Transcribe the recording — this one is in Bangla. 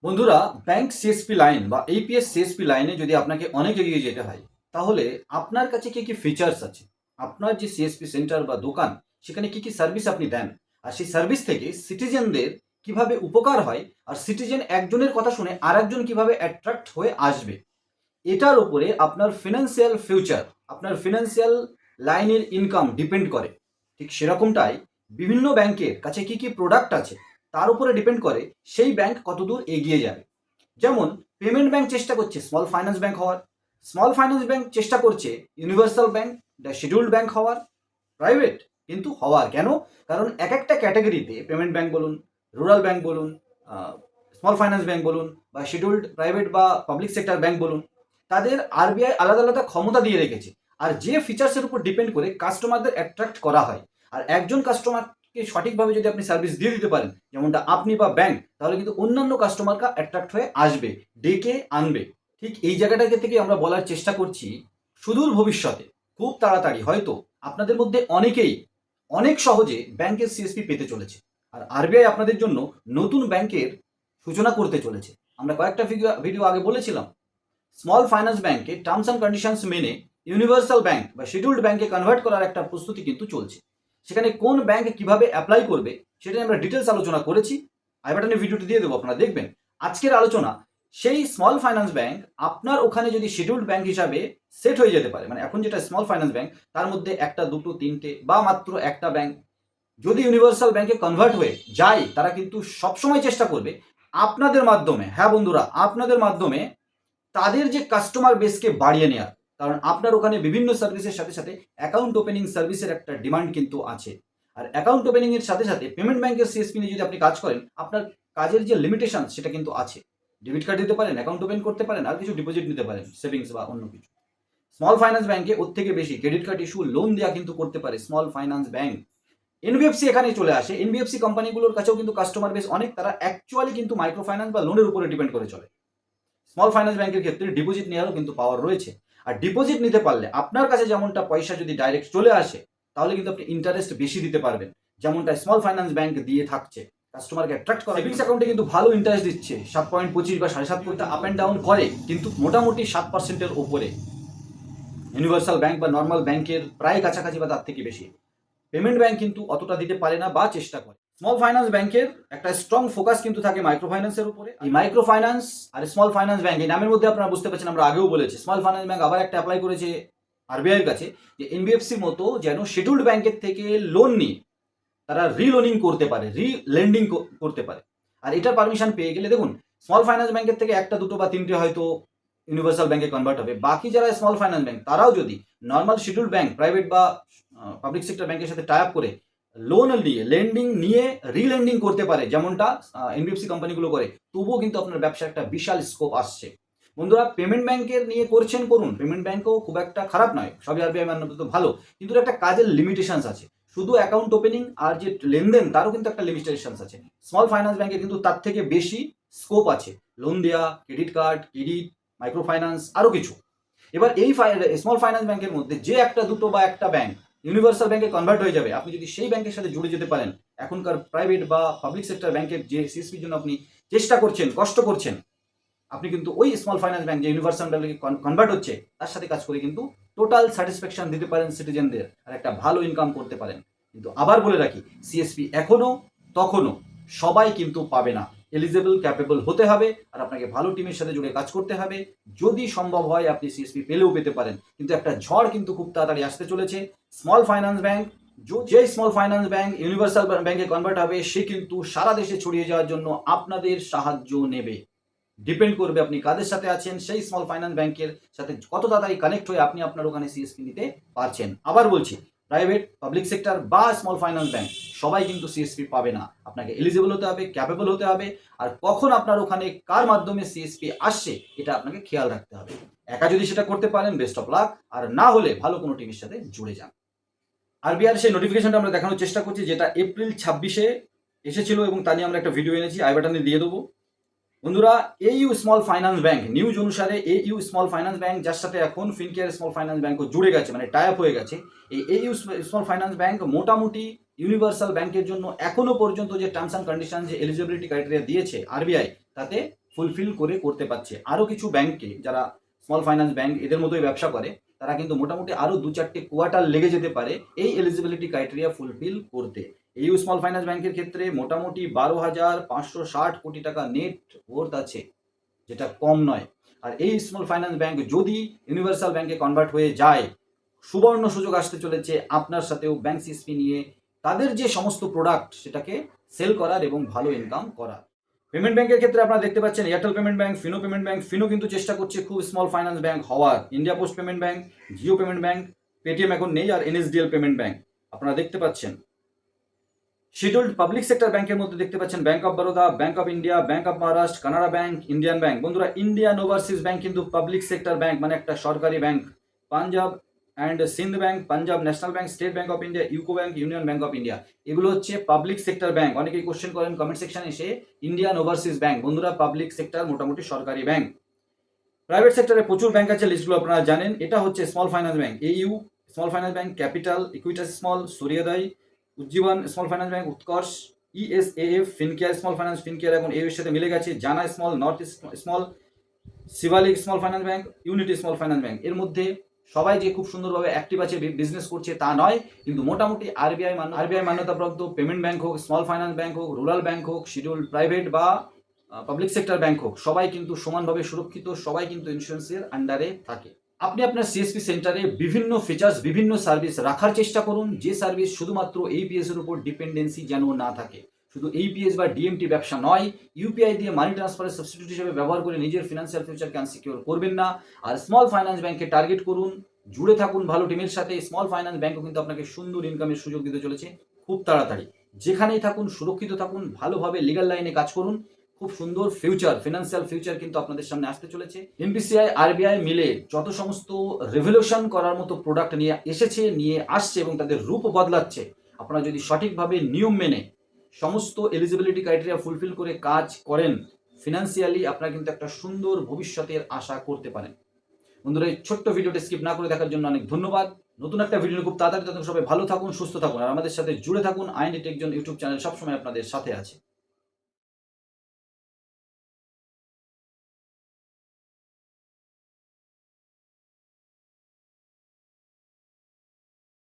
বন্ধুরা, ব্যাংক সিএসপি লাইন বা এপিএস সিএসপি লাইনে যদি আপনাকে অনেক এগিয়ে যেতে হয়, তাহলে আপনার কাছে কি কি ফিচার্স আছে, আপনার যে সিএসপি সেন্টার বা দোকান, সেখানে কি কি সার্ভিস আপনি দেন, আর সেই সার্ভিস থেকে সিটিজেনদের কিভাবে উপকার হয়, আর সিটিজেন একজনের কথা শুনে আর একজন কিভাবে অ্যাট্রাক্ট হয়ে আসবে, এটার উপরে আপনার ফিনান্সিয়াল ফিউচার, আপনার ফিনান্সিয়াল লাইনের ইনকাম ডিপেন্ড করে। ঠিক সেরকমটাই বিভিন্ন ব্যাংকের কাছে কি কি প্রোডাক্ট আছে তার উপরে ডিপেন্ড করে সেই ব্যাংক কতদূর এগিয়ে যাবে। যেমন পেমেন্ট ব্যাংক চেষ্টা করছে স্মল ফাইন্যান্স ব্যাংক হওয়ার, স্মল ফাইন্যান্স ব্যাংক চেষ্টা করছে universal bank, the scheduled bank হওয়ার, প্রাইভেট কিন্তু হওয়ার। কেন? কারণ এক একটা ক্যাটাগরিতে পেমেন্ট ব্যাংক বলুন, রুরাল ব্যাংক বলুন, স্মল ফাইন্যান্স ব্যাংক বলুন, বা শিডিউল্ড প্রাইভেট বা পাবলিক সেক্টর ব্যাংক বলুন, তাদের আরবিআই আলাদা আলাদা ক্ষমতা দিয়ে রেখেছে। আর যে ফিচার্সের উপর ডিপেন্ড করে কাস্টমারদের অ্যাট্রাক্ট করা হয়। আর একজন কাস্টমারকে সঠিকভাবে যদি আপনি সার্ভিস দিয়ে দিতে পারেন, যেমনটা আপনি বা ব্যাংক, তাহলে কিন্তু অন্যান্য কাস্টমাররা অ্যাট্রাক্ট হয়ে আসবে, ডেকে আনবে। ঠিক এই জায়গাটাকে থেকে আমরা বলার চেষ্টা করছি, সুদূর ভবিষ্যতে খুব তাড়াতাড়ি হয়তো আপনাদের মধ্যে অনেকেই অনেক সহজে ব্যাংকের সিএসপি পেতে চলেছে। আর আরবিআই আপনাদের জন্য নতুন ব্যাংকের সূচনা করতে চলেছে। আমরা কয়েকটা ভিডিও আগে বলেছিলাম, স্মল ফাইন্যান্স ব্যাংকে টার্মস অ্যান্ড কন্ডিশনস মেনে ইউনিভার্সাল ব্যাংক বা শিডিউল্ড ব্যাংকে কনভার্ট করার একটা প্রস্তুতি কিন্তু চলছে। সেখানে কোন ব্যাংক কিভাবে অ্যাপ্লাই করবে সেটা আমরা ডিটেলস আলোচনা করেছি। আই বাটনে ভিডিওটি দিয়ে দেবো, আপনারা দেখবেন। আজকের আলোচনা সেই স্মল ফাইন্যান্স ব্যাংক আপনার ওখানে যদি শিডিউল্ড ব্যাংক হিসাবে সেট হয়ে যেতে পারে, মানে এখন যেটা স্মল ফাইন্যান্স ব্যাংক তার মধ্যে একটা, দুটো, তিনটে বা মাত্র একটা ব্যাংক যদি ইউনিভার্সাল ব্যাংকে কনভার্ট হয়ে যায়, তারা কিন্তু সবসময় চেষ্টা করবে আপনাদের মাধ্যমে, হ্যাঁ বন্ধুরা, আপনাদের মাধ্যমে তাদের যে কাস্টমার বেসকে বাড়িয়ে নেওয়ার। কারণ আপনার ওখানে বিভিন্ন সার্ভিসের সাথে সাথে অ্যাকাউন্ট ওপেনিং সার্ভিসের একটা ডিমান্ড কিন্তু আছে। আর অ্যাকাউন্ট ওপেনিং এর সাথে সাথে পেমেন্ট ব্যাংকের সিএসপি নিয়ে যদি আপনি কাজ করেন, আপনার কাজের যে লিমিটেশন সেটা কিন্তু আছে। ডেবিট কার্ড দিতে পারেন, অ্যাকাউন্ট ওপেন করতে পারেন, আর কিছু ডিপোজিট নিতে পারেন, সেভিংস বা অন্য কিছু। স্মল ফাইন্যান্স ব্যাংকে ওর থেকে বেশি ক্রেডিট কার্ড ইস্যু, লোন দেওয়া কিন্তু করতে পারে স্মল ফাইন্যান্স ব্যাংক। এনবিএফসি এখানে চলে আসে। এনবিএফসি কোম্পানিগুলোর কাছেও কিন্তু কাস্টমার বেস অনেক, তারা অ্যাকচুয়ালি কিন্তু মাইক্রো ফাইন্যান্স বা লোনের উপরে ডিপেন্ড করে চলে। স্মল ফাইন্যান্স ব্যাংকের ক্ষেত্রে ডিপোজিট নেওয়ারও কিন্তু পাওয়ার রয়েছে। আর ডিপোজিট নিতে পারলে আপনার কাছে যেমনটা পয়সা যদি ডাইরেক্ট চলে আসে, তাহলে কিন্তু আপনি ইন্টারেস্ট বেশি দিতে পারবেন, যেমনটা স্মল ফাইন্যান্স ব্যাংক দিয়ে থাকছে কাস্টমারকে অ্যাট্রাক্ট করা। সেভিংস অ্যাকাউন্টে কিন্তু ভালো ইন্টারেস্ট দিচ্ছে, 7.25 বা 7.5% আপ অ্যান্ড ডাউন করে, কিন্তু মোটামুটি 7%-এর ওপরে। ইউনিভার্সাল ব্যাংক বা নর্মাল ব্যাংকের প্রায় কাছাকাছি বা তার থেকে বেশি। পেমেন্ট ব্যাংক কিন্তু অতটা দিতে পারে না বা চেষ্টা করে। স্মল ফাইন্যান্স ব্যাংকের একটা স্ট্রং ফোকাস কিন্তু থাকে মাইক্রো ফাইন্যান্সের উপরে। এই মাইক্রো ফাইন্যান্স আর স্মল ফাইন্যান্স ব্যাংক, এই নামের মধ্যে আপনারা বুঝতে পারছেন, আমরা আগেও বলেছি স্মল ফাইন্যান্স ব্যাংক আবার একটা অ্যাপ্লাই করেছে আরবিআই এর কাছে, যে এনবিএফসির মতো যেন শিডিউল্ড ব্যাংকের থেকে লোন নিয়ে তারা রিলোনিং করতে পারে, রিলেন্ডিং করতে পারে। আর এটার পারমিশন পেয়ে গেলে দেখুন, স্মল ফাইন্যান্স ব্যাংকের থেকে একটা, দুটো বা তিনটে হয়তো ইউনিভার্সাল ব্যাংকে কনভার্ট হবে। বাকি যারা স্মল ফাইন্যান্স ব্যাংক, তারাও যদি নর্মাল শিডিউল্ড ব্যাংক, প্রাইভেট বা পাবলিক সেক্টর ব্যাংকের সাথে টাই আপ করে লোন নিয়ে, লেন্ডিং নিয়ে রিলেন্ডিং করতে পারে, যেমনটা এনবিএফসি কোম্পানিগুলো করে, তবুও কিন্তু আপনার ব্যবসার একটা বিশাল স্কোপ আসছে। বন্ধুরা, পেমেন্ট ব্যাংকের নিয়ে করছেন করুন, পেমেন্ট ব্যাংকও খুব একটা খারাপ নয়, সবই আরবিআই মান্য তো ভালো, কিন্তু একটা কাজের লিমিটেশনস আছে। শুধু অ্যাকাউন্ট ওপেনিং আর যে লেনদেন, তারও কিন্তু একটা লিমিটেশনস আছে। স্মল ফাইন্যান্স ব্যাংকের কিন্তু তার থেকে বেশি স্কোপ আছে, লোন দেওয়া, credit card, credit, micro finance, আরও কিছু। এবার এই স্মল ফাইন্যান্স ব্যাংকের মধ্যে যে একটা, দুটো বা একটা ব্যাংক ইউনিভার্সাল ব্যাংকে কনভার্ট হয়ে যাবে, আপনি যদি সেই ব্যাংকের সাথে জুড়ে যেতে পারেন, এখনকার প্রাইভেট বা পাবলিক সেক্টর ব্যাংকের যে সিএসপির জন্য আপনি চেষ্টা করছেন, কষ্ট করছেন, আপনি কিন্তু ওই স্মল ফাইন্যান্স ব্যাংক যে ইউনিভার্সাল ব্যাংকে কনভার্ট হচ্ছে তার সাথে কাজ করে কিন্তু টোটাল স্যাটিসফ্যাকশন দিতে পারেন সিটিজেনদের, আর একটা ভালো ইনকাম করতে পারেন। কিন্তু আবার বলে রাখি, সিএসপি এখনো তখনও সবাই কিন্তু পাবে না। এলিজেবল, ক্যাপেবল হতে হবে, আর আপনাকে ভালো টিমের সাথে জুড়ে কাজ করতে হবে। যদি সম্ভব হয় আপনি সিএসপি পেলেও পেতে পারেন, কিন্তু একটা ঝড় কিন্তু খুব তাড়াতাড়ি আসতে চলেছে। স্মল ফাইন্যান্স ব্যাংক, যে স্মল ফাইন্যান্স ব্যাংক ইউনিভার্সাল ব্যাংকে কনভার্ট হবে, সে কিন্তু সারা দেশে ছড়িয়ে যাওয়ার জন্য আপনাদের সাহায্য নেবে। ডিপেন্ড করবে আপনি কাদের সাথে আছেন, সেই স্মল ফাইন্যান্স ব্যাংকের সাথে কত তাড়াতাড়ি কানেক্ট হয়ে আপনি আপনার ওখানে সিএসপি নিতে পারছেন। আবার বলছি, প্রাইভেট, পাবলিক সেক্টর বা স্মল ফাইন্যান্স ব্যাংক সবাই কিন্তু সিএসপি পাবে না। আপনাকে এলিজিবল হতে হবে, ক্যাপেবল হতে হবে, আর কখন আপনার ওখানে কার মাধ্যমে সিএসপি আসছে এটা আপনাকে খেয়াল রাখতে হবে। একা যদি সেটা করতে পারেন, বেস্ট অফ লাক, আর না হলে ভালো কোনো টিমের সাথে জুড়ে যান। আরবিআর সেই নোটিফিকেশনটা আমরা দেখানোর চেষ্টা করছি, যেটা এপ্রিল 26-এ এসেছিল, এবং তা নিয়ে আমরা একটা ভিডিও এনেছি, আই বাটনে দিয়ে দেবো। বন্ধুরা, এইউ স্মল ফাইন্যান্স ব্যাংক নিউজ অনুসারে, এইউ স্মল ফাইন্যান্স ব্যাংক, যার সাথে এখন ফিনকেয়ার স্মল ফাইন্যান্স ব্যাংকও জুড়ে গেছে, মানে টাই আপ হয়ে গেছে, এই এইউ স্মল ফাইন্যান্স ব্যাংক মোটামুটি ইউনিভার্সাল ব্যাংকের জন্য এখনো পর্যন্ত যে টার্মস অ্যান্ড কন্ডিশন, যে এলিজিবিলিটি ক্রাইটেরিয়া দিয়েছে আরবিআই, তাতে ফুলফিল করে করতে পারছে। আরও কিছু ব্যাংকে যারা স্মল ফাইন্যান্স ব্যাংক এদের মতোই ব্যবসা করে, তারা কিন্তু মোটামুটি আরও 2-4টে কোয়ার্টার লেগে যেতে পারে এই এলিজিবিলিটি ক্রাইটেরিয়া ফুলফিল করতে। এইউ স্মল ফাইন্যান্স ব্যাংকের ক্ষেত্রে মোটামুটি 12,560 কোটি টাকা নেট ওর্থ আছে, যেটা কম নয়। আর এই স্মল ফাইন্যান্স ব্যাংক যদি ইউনিভার্সাল ব্যাংকে কনভার্ট হয়ে যায়, সুবর্ণ সুযোগ আসতে চলেছে আপনার সাথেও ব্যাংক সিএসপি নিয়ে তাদের যে সমস্ত প্রোডাক্ট সেটাকে সেল করার এবং ভালো ইনকাম করার। পেমেন্ট ব্যাংকের ক্ষেত্রে আপনারা দেখতে পাচ্ছেন Airtel payment bank, Fino payment bank. Fino কিন্তু চেষ্টা করছে খুব স্মল ফাইন্যান্স ব্যাংক হওয়ার। India post payment bank, Jio payment bank, Paytm এখন নেই, আর এনএসডিএল পেমেন্ট ব্যাংক আপনারা দেখতে পাচ্ছেন। শিডিউল্ড পাবলিক সেক্টর ব্যাংকের মধ্যে দেখতে পাচ্ছেন bank of Baroda, bank of India, bank of Maharashtra, Canara bank, Indian bank. বন্ধুরা, ইন্ডিয়ান ওভারসিজ ব্যাংক কিন্তু পাবলিক সেক্টর ব্যাংক, মানে একটা সরকারি bank. Punjab and Sind bank, Punjab national bank, state bank of India, UCO bank, union bank of India, এগুলো হচ্ছে পাবলিক সেক্টর ব্যাংক। অনেকেই কোশ্চেন করেন কমেন্ট সেকশনে এসে ইন্ডিয়ান ওভারসিজ ব্যাংক। বন্ধুরা, পাবলিক সেক্টর মোটামুটি সরকারি ব্যাংক। প্রাইভেট সেক্টরে প্রচুর ব্যাংক আছে, লিস্টগুলো আপনারা জানেন। এটা হচ্ছে small finance bank, এইউ small finance bank, capital, Equitas small, সূর্যোদয়, উজ্জীবন স্মল ফাইন্যান্স ব্যাংক, উৎকর্ষ, ইএসএএফ, ফিনকেয়ার স্মল ফাইন্যান্স, ফিনকেয়ার এখন এর সাথে মিলে গেছে, জানা small, north small, Shivalik small finance bank, unity small finance bank. এর মধ্যে সবাই যে খুব সুন্দরভাবে অ্যাক্টিভ আছে, বিজনেস করছে তা নয়, কিন্তু মোটামুটি আরবিআই মান্যতাপ্রাপ্ত পেমেন্ট ব্যাংক হোক, স্মল ফাইন্যান্স ব্যাংক হোক, রুরাল ব্যাংক হোক, শিডিউল্ড প্রাইভেট বা পাবলিক সেক্টর ব্যাংক হোক, সবাই কিন্তু সমানভাবে সুরক্ষিত, সবাই কিন্তু ইন্স্যুরেন্সের আন্ডারে থাকে। আপনি আপনার সিএসপি সেন্টারে বিভিন্ন ফিচার্স, বিভিন্ন সার্ভিস রাখার চেষ্টা করুন, যে সার্ভিস শুধুমাত্র এইপিএস এর উপর ডিপেন্ডেন্সি যেন না থাকে। শুধু এইপিএস বা ডিএমটি ব্যবসা নয়, ইউপিআই দিয়ে মানি ট্রান্সফারের সাবস্টিটিউট হিসেবে ব্যবহার করে নিজের ফিনান্সিয়াল ফিউচারকে আনসিকিউর করবেন না। আর স্মল ফাইন্যান্স ব্যাংকে টার্গেট করুন, জুড়ে থাকুন ভালো টিমের সাথে। স্মল ফাইন্যান্স ব্যাংকও কিন্তু আপনাকে সুন্দর ইনকামের সুযোগ দিতে চলেছে খুব তাড়াতাড়ি। যেখানেই থাকুন সুরক্ষিত থাকুন, ভালোভাবে লিগ্যাল লাইনে কাজ করুন, খুব সুন্দর ফিউচার, ফিনান্সিয়াল ফিউচার কিন্তু আপনাদের সামনে আসতে চলেছে। এনপিসিআই, আরবিআই মিলে যত সমস্ত রেভলিউশন করার মতো প্রোডাক্ট নিয়ে এসেছে, নিয়ে আসছে এবং তাদের রূপ বদলাচ্ছে, আপনারা যদি সঠিকভাবে নিয়ম মেনে সমস্ত এলিজিবিলিটি ক্রাইটেরিয়া ফুলফিল করে কাজ করেন, ফিনান্সিয়ালি আপনারা কিন্তু একটা সুন্দর ভবিষ্যতের আশা করতে পারেন। বন্ধুরা, এই ছোট্ট ভিডিওটা স্কিপ না করে দেখার জন্য অনেক ধন্যবাদ। নতুন একটা ভিডিও খুব তাড়াতাড়ি, তখন সবাই ভালো থাকুন, সুস্থ থাকুন, আর আমাদের সাথে জুড়ে থাকুন। IND tech zone YouTube channel সবসময় আপনাদের সাথে আছে।